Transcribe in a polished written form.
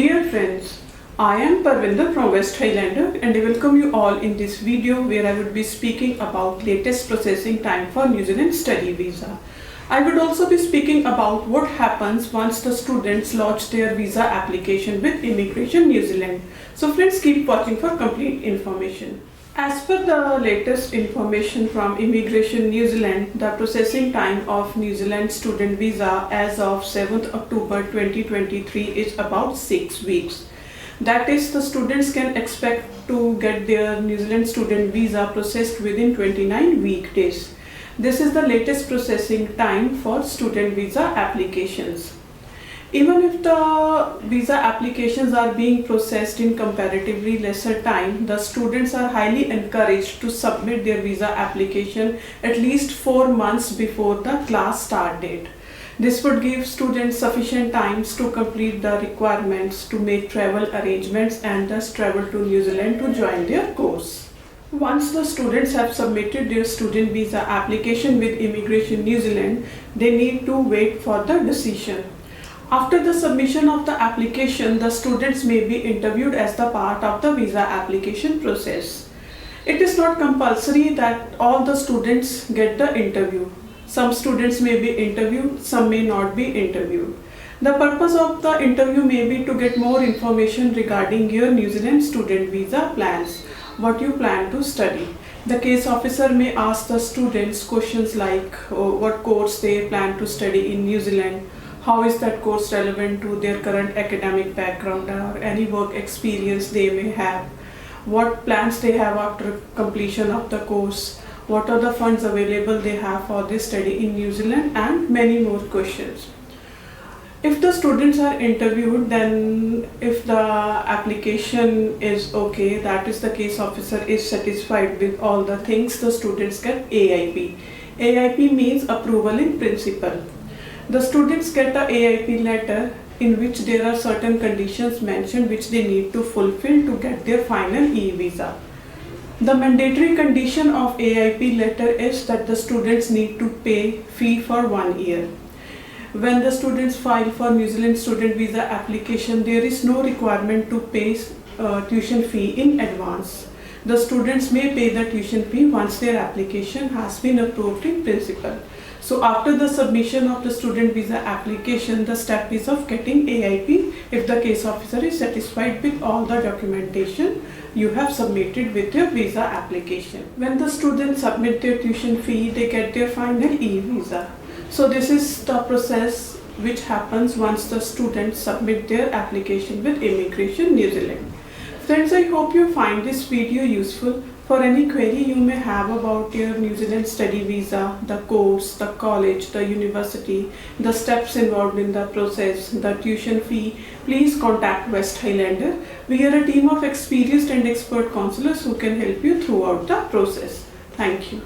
Dear friends, I am Parvinder from West Highlander and I welcome you all in this video where I would be speaking about latest processing time for New Zealand study visa. I would also be speaking about what happens once the students lodge their visa application with Immigration New Zealand. So friends, keep watching for complete information. As per the latest information from Immigration New Zealand, the processing time of New Zealand student visa as of 7th October 2023 is about 6 weeks. That is, the students can expect to get their New Zealand student visa processed within 29 weekdays. This is the latest processing time for student visa applications. Even if the visa applications are being processed in comparatively lesser time, the students are highly encouraged to submit their visa application at least 4 months before the class start date. This would give students sufficient time to complete the requirements to make travel arrangements and thus travel to New Zealand to join their course. Once the students have submitted their student visa application with Immigration New Zealand, they need to wait for the decision. After the submission of the application, the students may be interviewed as the part of the visa application process. It is not compulsory that all the students get the interview. Some students may be interviewed, some may not be interviewed. The purpose of the interview may be to get more information regarding your New Zealand student visa plans, what you plan to study. The case officer may ask the students questions like what course they plan to study in New Zealand, how is that course relevant to their current academic background or any work experience they may have, what plans they have after completion of the course, what are the funds available they have for this study in New Zealand, and many more questions. If the students are interviewed, then if the application is okay, that is the case officer is satisfied with all the things, the students get AIP. AIP means approval in principle. The students get a AIP letter in which there are certain conditions mentioned which they need to fulfill to get their final e-visa. The mandatory condition of AIP letter is that the students need to pay fee for 1 year. When the students file for New Zealand student visa application, there is no requirement to pay tuition fee in advance. The students may pay the tuition fee once their application has been approved in principle. So after the submission of the student visa application, the step is of getting AIP if the case officer is satisfied with all the documentation you have submitted with your visa application. When the students submit their tuition fee, they get their final e-visa. So this is the process which happens once the students submit their application with Immigration New Zealand. Friends, I hope you find this video useful. For any query you may have about your New Zealand study visa, the course, the college, the university, the steps involved in the process, the tuition fee, please contact West Highlander. We are a team of experienced and expert counselors who can help you throughout the process. Thank you.